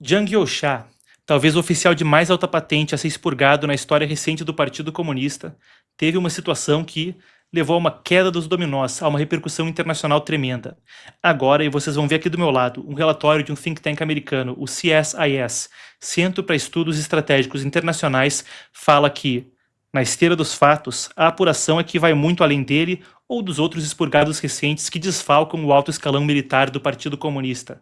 Jiang Youxia, talvez o oficial de mais alta patente a ser expurgado na história recente do Partido Comunista, teve uma situação que levou a uma queda dos dominós, a uma repercussão internacional tremenda. Agora, e vocês vão ver aqui do meu lado, um relatório de um think tank americano, o CSIS, Centro para Estudos Estratégicos Internacionais, fala que, na esteira dos fatos, a apuração é que vai muito além dele ou dos outros expurgados recentes que desfalcam o alto escalão militar do Partido Comunista.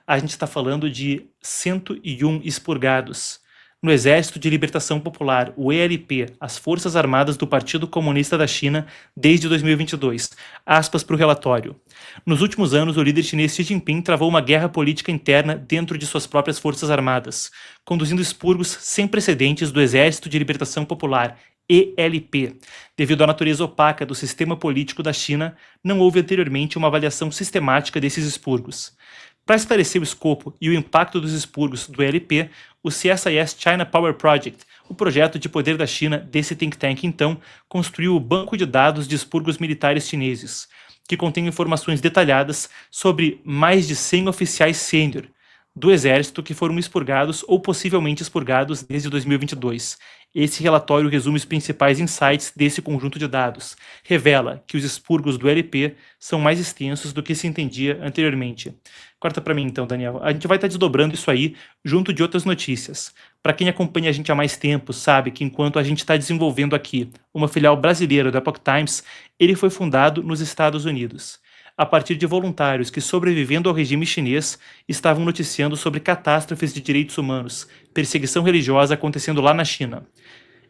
A gente está falando de 101 expurgados. No Exército de Libertação Popular, o ELP, as Forças Armadas do Partido Comunista da China, desde 2022. Aspas para o relatório. Nos últimos anos, o líder chinês Xi Jinping travou uma guerra política interna dentro de suas próprias Forças Armadas, conduzindo expurgos sem precedentes do Exército de Libertação Popular, ELP. Devido à natureza opaca do sistema político da China, não houve anteriormente uma avaliação sistemática desses expurgos. Para esclarecer o escopo e o impacto dos expurgos do ELP, o CSIS China Power Project, o projeto de poder da China desse think tank então, construiu o banco de dados de expurgos militares chineses, que contém informações detalhadas sobre mais de 100 oficiais sênior do Exército que foram expurgados ou possivelmente expurgados desde 2022. Esse relatório resume os principais insights desse conjunto de dados. Revela que os expurgos do LP são mais extensos do que se entendia anteriormente. Corta para mim então, Daniel. A gente vai estar desdobrando isso aí junto de outras notícias. Para quem acompanha a gente há mais tempo, sabe que enquanto a gente está desenvolvendo aqui uma filial brasileira do Epoch Times, ele foi fundado nos Estados Unidos, a partir de voluntários que, sobrevivendo ao regime chinês, estavam noticiando sobre catástrofes de direitos humanos, perseguição religiosa acontecendo lá na China.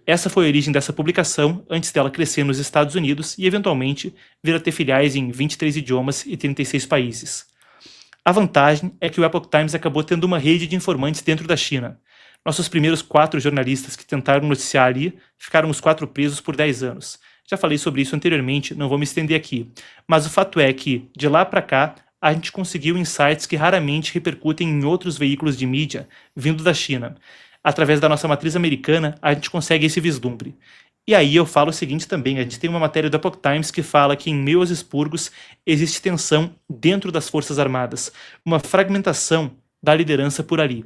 Essa foi a origem dessa publicação, antes dela crescer nos Estados Unidos e, eventualmente, vir a ter filiais em 23 idiomas e 36 países. A vantagem é que o Epoch Times acabou tendo uma rede de informantes dentro da China. Nossos primeiros 4 jornalistas que tentaram noticiar ali ficaram os 4 presos por 10 anos. Já falei sobre isso anteriormente, não vou me estender aqui. Mas o fato é que, de lá para cá, a gente conseguiu insights que raramente repercutem em outros veículos de mídia vindo da China. Através da nossa matriz americana, a gente consegue esse vislumbre. E aí eu falo o seguinte também, a gente tem uma matéria do Epoch Times que fala que em meio aos expurgos existe tensão dentro das Forças Armadas, uma fragmentação da liderança por ali.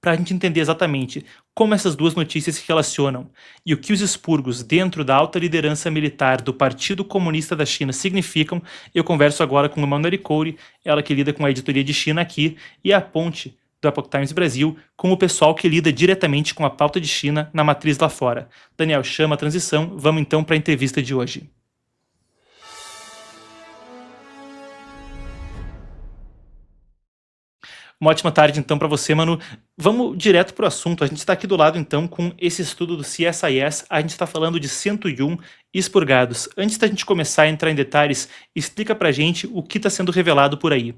Para a gente entender exatamente como essas duas notícias se relacionam e o que os expurgos dentro da alta liderança militar do Partido Comunista da China significam, eu converso agora com a Emanuele Coure, ela que lida com a editoria de China aqui, e a ponte do Epoch Times Brasil com o pessoal que lida diretamente com a pauta de China na matriz lá fora. Daniel, chama a transição, vamos então para a entrevista de hoje. Uma ótima tarde, então, para você, Manu. Vamos direto para o assunto. A gente está aqui do lado, então, com esse estudo do CSIS. A gente está falando de 101 expurgados. Antes da gente começar a entrar em detalhes, explica para a gente o que está sendo revelado por aí.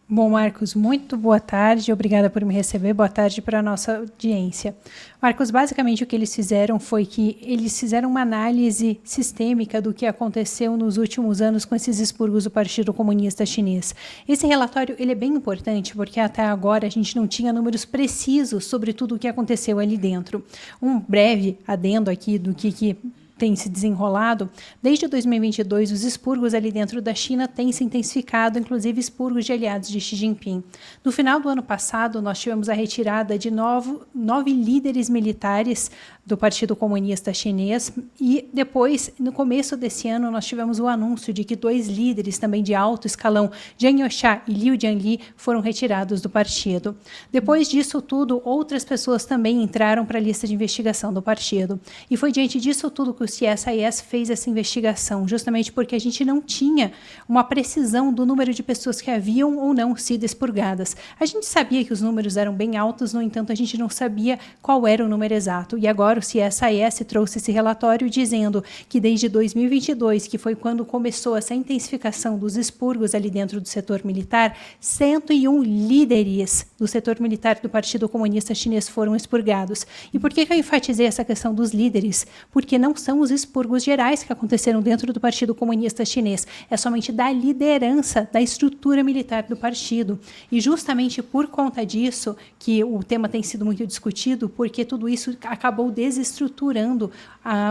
Bom, Marcos, muito boa tarde, obrigada por me receber, boa tarde para a nossa audiência. Marcos, basicamente o que eles fizeram foi que eles fizeram uma análise sistêmica do que aconteceu nos últimos anos com esses expurgos do Partido Comunista Chinês. Esse relatório ele é bem importante porque até agora a gente não tinha números precisos sobre tudo o que aconteceu ali dentro. Um breve adendo aqui do que tem se desenrolado. Desde 2022, os expurgos ali dentro da China têm se intensificado, inclusive expurgos de aliados de Xi Jinping. No final do ano passado, nós tivemos a retirada de 9 líderes militares do Partido Comunista Chinês e depois, no começo desse ano, nós tivemos o anúncio de que 2 líderes também de alto escalão, Jiang Youxia e Liu Jianli, foram retirados do partido. Depois disso tudo, outras pessoas também entraram para a lista de investigação do partido. E foi diante disso tudo que o CSIS fez essa investigação, justamente porque a gente não tinha uma precisão do número de pessoas que haviam ou não sido expurgadas. A gente sabia que os números eram bem altos, no entanto, a gente não sabia qual era o número exato. E agora o CSIS trouxe esse relatório dizendo que desde 2022, que foi quando começou essa intensificação dos expurgos ali dentro do setor militar, 101 líderes do setor militar do Partido Comunista Chinês foram expurgados. E por que eu enfatizei essa questão dos líderes? Porque não são são os expurgos gerais que aconteceram dentro do Partido Comunista Chinês, é somente da liderança, da estrutura militar do partido. E justamente por conta disso que o tema tem sido muito discutido, porque tudo isso acabou desestruturando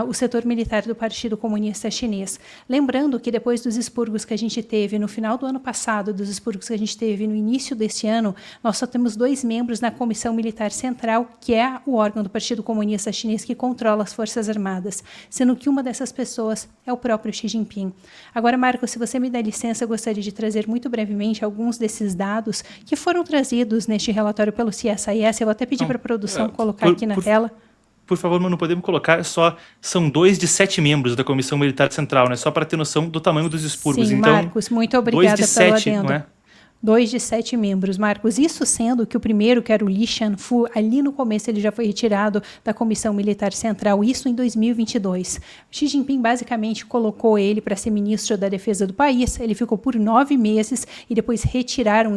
o setor militar do Partido Comunista Chinês. Lembrando que depois dos expurgos que a gente teve no final do ano passado, dos expurgos que a gente teve no início desse ano, nós só temos 2 membros na Comissão Militar Central, que é o órgão do Partido Comunista Chinês que controla as Forças Armadas, sendo que uma dessas pessoas é o próprio Xi Jinping. Agora, Marcos, se você me dá licença, eu gostaria de trazer muito brevemente alguns desses dados que foram trazidos neste relatório pelo CSIS. Eu vou até pedir para a produção colocar aqui na tela. Por favor, não podemos colocar são 2 de 7 membros da Comissão Militar Central, né? Só para ter noção do tamanho dos expurgos. Sim, então, Marcos, muito obrigada 2 de pelo 7, adendo. não é? 2 de 7 membros, Marcos. Isso sendo que o primeiro, que era o Li Shanfu, ali no começo ele já foi retirado da Comissão Militar Central, isso em 2022. Xi Jinping basicamente colocou ele para ser ministro da Defesa do país, ele ficou por 9 meses e depois iniciaram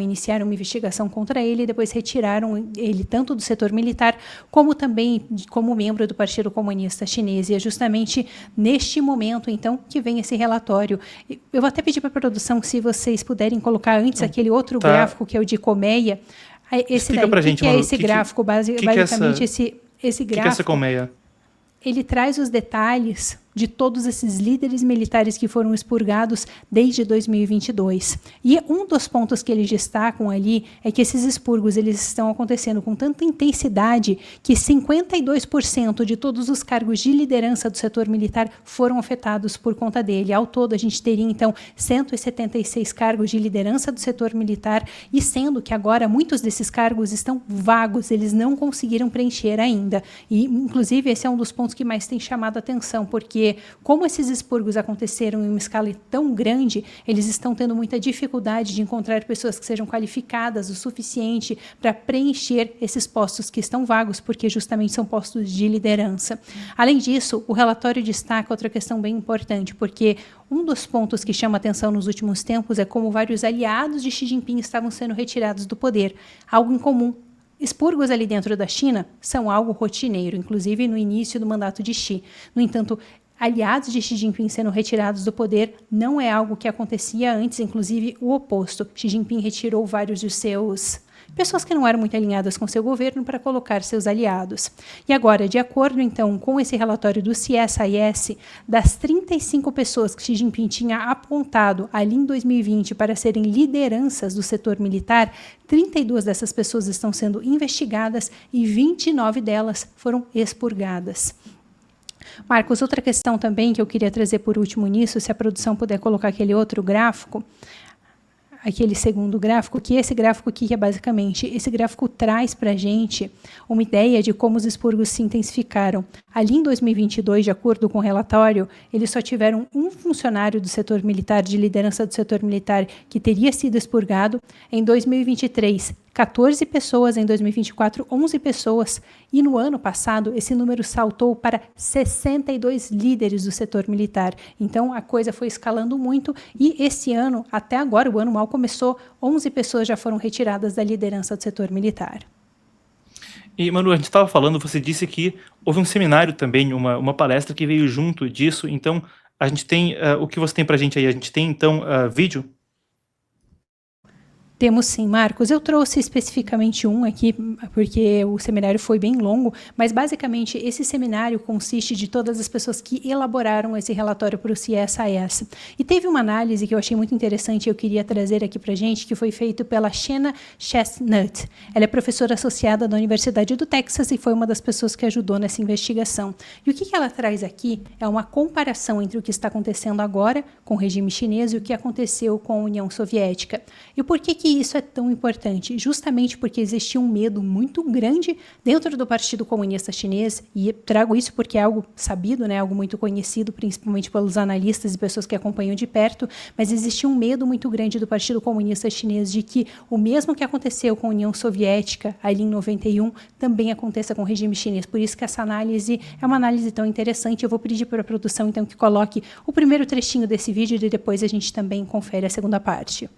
uma investigação contra ele e depois retiraram ele tanto do setor militar como também como membro do Partido Comunista Chinês. E é justamente neste momento, então, que vem esse relatório. Eu vou até pedir para a produção que se vocês puderem colocar antes aquele outro gráfico, que é o de colmeia. Explica pra gente, que Manu, é esse gráfico? Basicamente, esse gráfico, que é essa colmeia? Ele traz os detalhes de todos esses líderes militares que foram expurgados desde 2022. E um dos pontos que eles destacam ali é que esses expurgos eles estão acontecendo com tanta intensidade que 52% de todos os cargos de liderança do setor militar foram afetados por conta dele. Ao todo, a gente teria, então, 176 cargos de liderança do setor militar, e sendo que agora muitos desses cargos estão vagos, eles não conseguiram preencher ainda. E, inclusive, esse é um dos pontos que mais tem chamado a atenção, porque como esses expurgos aconteceram em uma escala tão grande, eles estão tendo muita dificuldade de encontrar pessoas que sejam qualificadas o suficiente para preencher esses postos que estão vagos, porque justamente são postos de liderança. Além disso, o relatório destaca outra questão bem importante, porque um dos pontos que chama atenção nos últimos tempos é como vários aliados de Xi Jinping estavam sendo retirados do poder, algo incomum. Expurgos ali dentro da China são algo rotineiro, inclusive no início do mandato de Xi. No entanto, aliados de Xi Jinping sendo retirados do poder não é algo que acontecia antes, inclusive o oposto. Xi Jinping retirou vários de seus pessoas que não eram muito alinhadas com seu governo para colocar seus aliados. E agora, de acordo então com esse relatório do CSIS, das 35 pessoas que Xi Jinping tinha apontado ali em 2020 para serem lideranças do setor militar, 32 dessas pessoas estão sendo investigadas e 29 delas foram expurgadas. Marcos, outra questão também que eu queria trazer por último nisso, se a produção puder colocar aquele outro gráfico, aquele segundo gráfico, que esse gráfico aqui é basicamente, esse gráfico traz para a gente uma ideia de como os expurgos se intensificaram. Ali em 2022, de acordo com o relatório, eles só tiveram um funcionário do setor militar, de liderança do setor militar, que teria sido expurgado. Em 2023, 14 pessoas, em 2024, 11 pessoas, e no ano passado esse número saltou para 62 líderes do setor militar. Então a coisa foi escalando muito e esse ano, até agora, o ano mal começou, 11 pessoas já foram retiradas da liderança do setor militar. E, Manu, a gente estava falando, você disse que houve um seminário também, uma palestra que veio junto disso, então a gente tem, o que você tem para a gente aí? A gente tem, então, vídeo? Temos sim, Marcos. Eu trouxe especificamente um aqui, porque o seminário foi bem longo, mas basicamente esse seminário consiste de todas as pessoas que elaboraram esse relatório para o CSIS. E teve uma análise que eu achei muito interessante e eu queria trazer aqui para a gente, que foi feito pela Shanna Chestnut. Ela é professora associada da Universidade do Texas e foi uma das pessoas que ajudou nessa investigação. E o que ela traz aqui é uma comparação entre o que está acontecendo agora com o regime chinês e o que aconteceu com a União Soviética. E por que isso é tão importante? Justamente porque existia um medo muito grande dentro do Partido Comunista Chinês, e trago isso porque é algo sabido, né, algo muito conhecido, principalmente pelos analistas e pessoas que acompanham de perto, mas existia um medo muito grande do Partido Comunista Chinês de que o mesmo que aconteceu com a União Soviética ali em 91 também aconteça com o regime chinês. Por isso que essa análise é uma análise tão interessante. Eu vou pedir para a produção então que coloque o primeiro trechinho desse vídeo e depois a gente também confere a segunda parte.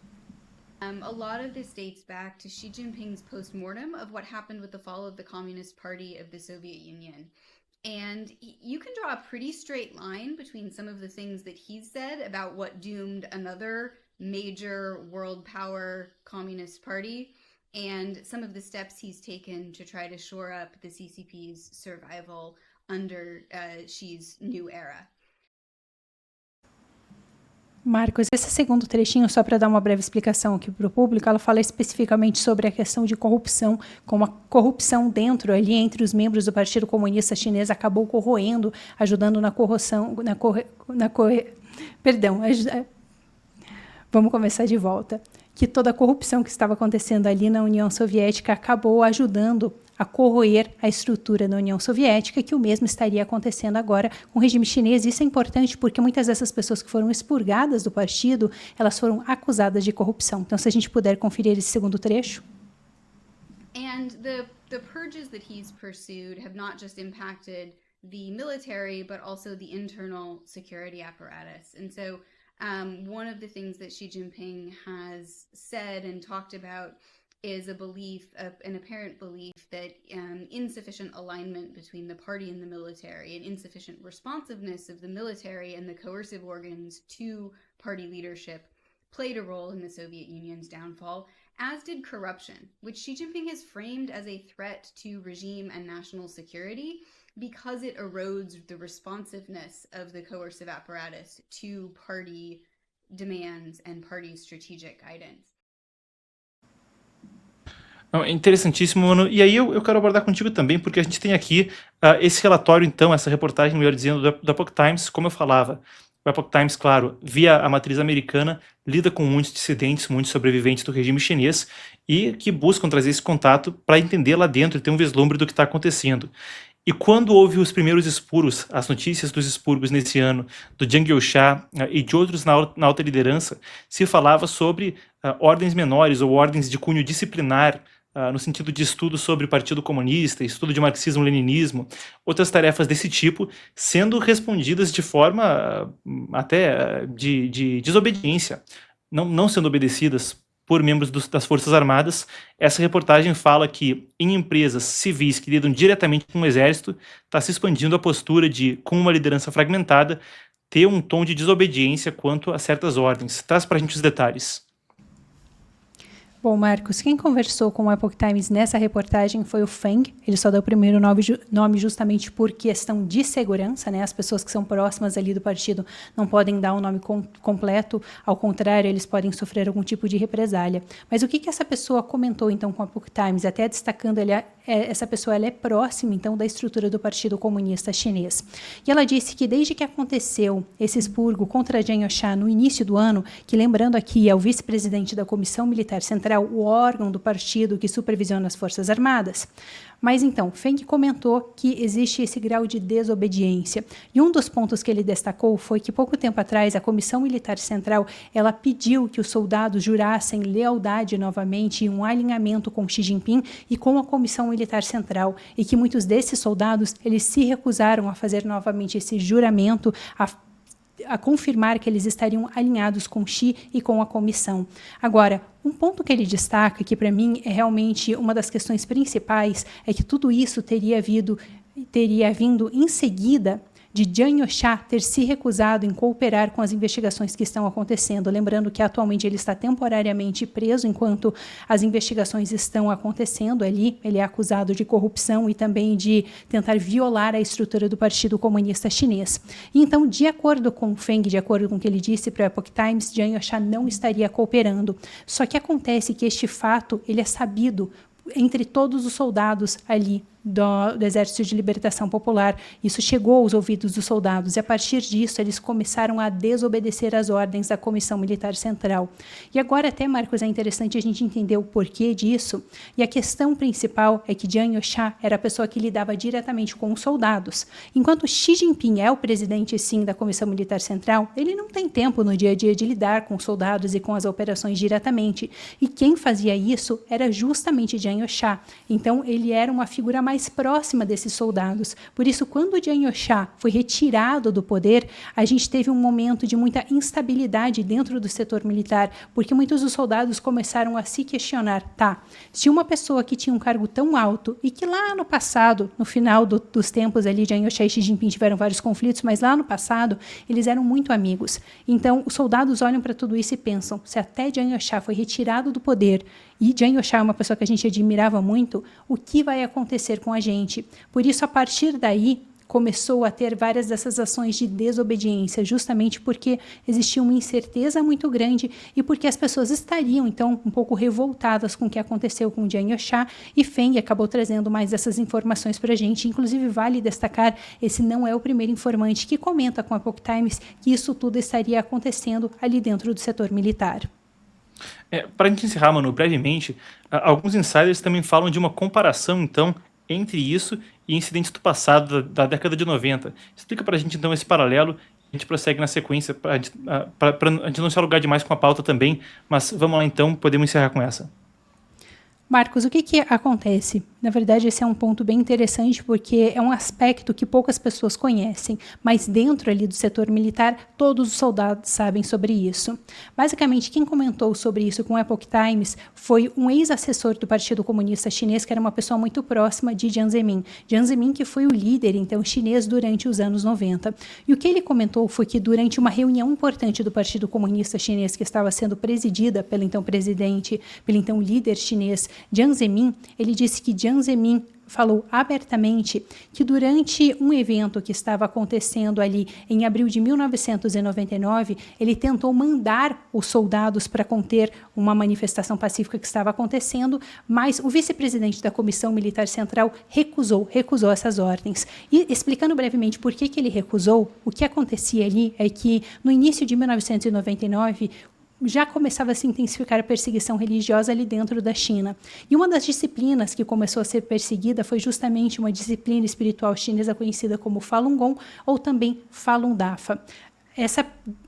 A lot of this dates back to Xi Jinping's post-mortem of what happened with the fall of the Communist Party of the Soviet Union. And you can draw a pretty straight line between some of the things that he's said about what doomed another major world power communist party and some of the steps he's taken to try to shore up the CCP's survival under Xi's new era. Marcos, esse segundo trechinho, só para dar uma breve explicação aqui para o público, ela fala especificamente sobre a questão de corrupção, como a corrupção dentro, ali entre os membros do Partido Comunista Chinês acabou corroendo, ajudando na corrupção, vamos começar de volta. Que toda a corrupção que estava acontecendo ali na União Soviética acabou ajudando a corroer a estrutura da União Soviética, que o mesmo estaria acontecendo agora com o regime chinês. Isso é importante porque muitas dessas pessoas que foram expurgadas do partido, elas foram acusadas de corrupção. Então, se a gente puder conferir esse segundo trecho. And the purges that he's pursued have not just impacted the military, but also the internal security apparatus. And so one of the things that Xi Jinping has said and talked about is a belief, an apparent belief that insufficient alignment between the party and the military and insufficient responsiveness of the military and the coercive organs to party leadership played a role in the Soviet Union's downfall, as did corruption, which Xi Jinping has framed as a threat to regime and national security because it erodes the responsiveness of the coercive apparatus to party demands and party strategic guidance. Não, é interessantíssimo, Mano. E aí eu quero abordar contigo também, porque a gente tem aqui esse relatório, então, essa reportagem, melhor dizendo, do Epoch Times, como eu falava. O Epoch Times, claro, via a matriz americana, lida com muitos dissidentes, muitos sobreviventes do regime chinês e que buscam trazer esse contato para entender lá dentro e ter um vislumbre do que está acontecendo. E quando houve os primeiros expurgos, as notícias dos expurgos nesse ano, do Jiang Youxia e de outros na alta liderança, se falava sobre ordens menores ou ordens de cunho disciplinar, no sentido de estudo sobre o Partido Comunista, estudo de marxismo-leninismo, outras tarefas desse tipo, sendo respondidas de forma até de desobediência, não sendo obedecidas por membros das Forças Armadas. Essa reportagem fala que em empresas civis que lidam diretamente com o exército, está se expandindo a postura de, com uma liderança fragmentada, ter um tom de desobediência quanto a certas ordens. Traz para a gente os detalhes. Bom, Marcos, quem conversou com o Epoch Times nessa reportagem foi o Feng. Ele só deu o primeiro nome justamente por questão de segurança, né? As pessoas que são próximas ali do partido não podem dar o nome completo, ao contrário, eles podem sofrer algum tipo de represália. Mas o que essa pessoa comentou, então, com o Epoch Times, até destacando, essa pessoa ela é próxima, então, da estrutura do Partido Comunista Chinês. E ela disse que desde que aconteceu esse expurgo contra Jiang Youxia no início do ano, que, lembrando aqui, é o vice-presidente da Comissão Militar Central, o órgão do partido que supervisiona as Forças Armadas. Mas então, Feng comentou que existe esse grau de desobediência. E um dos pontos que ele destacou foi que pouco tempo atrás a Comissão Militar Central ela pediu que os soldados jurassem lealdade novamente e um alinhamento com Xi Jinping e com a Comissão Militar Central, e que muitos desses soldados eles se recusaram a fazer novamente esse juramento, a confirmar que eles estariam alinhados com Xi e com a comissão. Agora, um ponto que ele destaca, que para mim é realmente uma das questões principais, é que tudo isso teria vindo em seguida de Jiang Youxia ter se recusado em cooperar com as investigações que estão acontecendo. Lembrando que atualmente ele está temporariamente preso enquanto as investigações estão acontecendo ali. Ele é acusado de corrupção e também de tentar violar a estrutura do Partido Comunista Chinês. E então, de acordo com Feng, de acordo com o que ele disse para o Epoch Times, Jiang Youxia não estaria cooperando. Só que acontece que este fato ele é sabido entre todos os soldados ali do Exército de Libertação Popular. Isso chegou aos ouvidos dos soldados e, a partir disso, eles começaram a desobedecer às ordens da Comissão Militar Central. E agora até, Marcos, é interessante a gente entender o porquê disso. E a questão principal é que Jiang Youxia era a pessoa que lidava diretamente com os soldados. Enquanto Xi Jinping é o presidente, sim, da Comissão Militar Central, ele não tem tempo no dia a dia de lidar com os soldados e com as operações diretamente. E quem fazia isso era justamente Jiang Youxia. Então, ele era uma figura mais mais próxima desses soldados. Por isso, quando Chiang Kai-shek foi retirado do poder, a gente teve um momento de muita instabilidade dentro do setor militar, porque muitos dos soldados começaram a se questionar, se uma pessoa que tinha um cargo tão alto e que lá no passado, no final dos tempos ali, Chiang Kai-shek e Xi Jinping tiveram vários conflitos, mas lá no passado eles eram muito amigos. Então, os soldados olham para tudo isso e pensam, se até Chiang Kai-shek foi retirado do poder e Chiang Kai-shek é uma pessoa que a gente admirava muito, o que vai acontecer com a gente? Por isso, a partir daí, começou a ter várias dessas ações de desobediência, justamente porque existia uma incerteza muito grande e porque as pessoas estariam, então, um pouco revoltadas com o que aconteceu com Chiang Kai-shek, e Feng acabou trazendo mais dessas informações para a gente. Inclusive, vale destacar, esse não é o primeiro informante que comenta com a Epoch Times que isso tudo estaria acontecendo ali dentro do setor militar. Para a gente encerrar, Manu, brevemente, alguns insiders também falam de uma comparação, então, entre isso e incidentes do passado, da década de 90. Explica para a gente, então, esse paralelo. A gente prossegue na sequência, para a gente não se alugar demais com a pauta também, mas vamos lá, então, podemos encerrar com essa. Marcos, o que acontece? Na verdade, esse é um ponto bem interessante porque é um aspecto que poucas pessoas conhecem, mas dentro ali do setor militar, todos os soldados sabem sobre isso. Basicamente, quem comentou sobre isso com o Epoch Times foi um ex-assessor do Partido Comunista Chinês, que era uma pessoa muito próxima de Jiang Zemin. Jiang Zemin, que foi o líder, então, chinês durante os anos 90. E o que ele comentou foi que durante uma reunião importante do Partido Comunista Chinês, que estava sendo presidida pelo então presidente, pelo então líder chinês, Jiang Zemin, ele disse que Jiang Zemin falou abertamente que durante um evento que estava acontecendo ali em abril de 1999, ele tentou mandar os soldados para conter uma manifestação pacífica que estava acontecendo, mas o vice-presidente da Comissão Militar Central recusou essas ordens. E explicando brevemente por que ele recusou, o que acontecia ali é que no início de 1999, já começava a se intensificar a perseguição religiosa ali dentro da China. E uma das disciplinas que começou a ser perseguida foi justamente uma disciplina espiritual chinesa conhecida como Falun Gong ou também Falun Dafa. Essa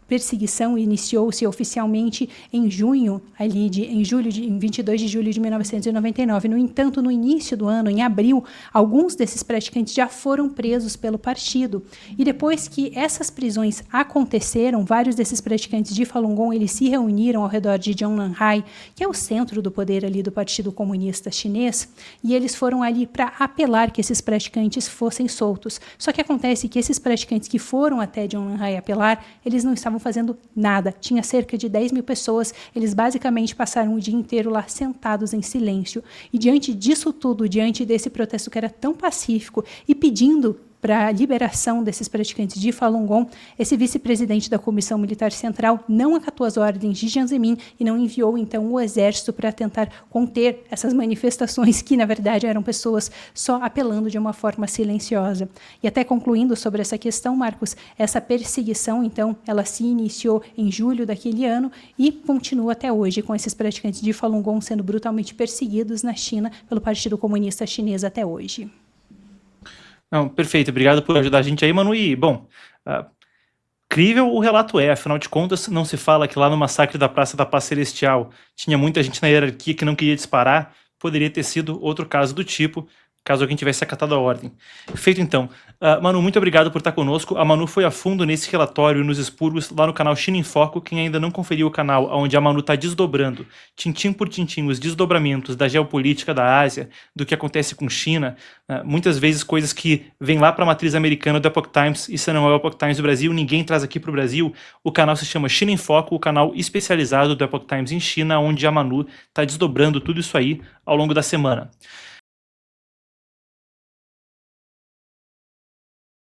perseguição iniciou-se oficialmente em 22 de julho de 1999. No entanto, no início do ano, em abril, alguns desses praticantes já foram presos pelo partido. E depois que essas prisões aconteceram, vários desses praticantes de Falun Gong, eles se reuniram ao redor de Zhongnanhai, que é o centro do poder ali do Partido Comunista Chinês, e eles foram ali para apelar que esses praticantes fossem soltos. Só que acontece que esses praticantes que foram até Zhongnanhai apelar, eles não estavam fazendo nada. Tinha cerca de 10 mil pessoas, eles basicamente passaram o dia inteiro lá sentados em silêncio. E diante disso tudo, diante desse protesto que era tão pacífico e pedindo para a liberação desses praticantes de Falun Gong, esse vice-presidente da Comissão Militar Central não acatou as ordens de Jiang Zemin e não enviou, então, o exército para tentar conter essas manifestações que, na verdade, eram pessoas só apelando de uma forma silenciosa. E até concluindo sobre essa questão, Marcos, essa perseguição, então, ela se iniciou em julho daquele ano e continua até hoje, com esses praticantes de Falun Gong sendo brutalmente perseguidos na China pelo Partido Comunista Chinês até hoje. Não, perfeito, obrigado por ajudar a gente aí, Manu. E, bom, crível o relato afinal de contas, não se fala que lá no massacre da Praça da Paz Celestial tinha muita gente na hierarquia que não queria disparar, poderia ter sido outro caso do tipo, caso alguém tivesse acatado a ordem. Feito então. Manu, muito obrigado por estar conosco. A Manu foi a fundo nesse relatório e nos expurgos lá no canal China em Foco. Quem ainda não conferiu o canal, onde a Manu está desdobrando, tintim por tintim, os desdobramentos da geopolítica da Ásia, do que acontece com China, muitas vezes coisas que vêm lá para a matriz americana do Epoch Times, isso não é o Epoch Times do Brasil, ninguém traz aqui para o Brasil. O canal se chama China em Foco, o canal especializado do Epoch Times em China, onde a Manu está desdobrando tudo isso aí ao longo da semana.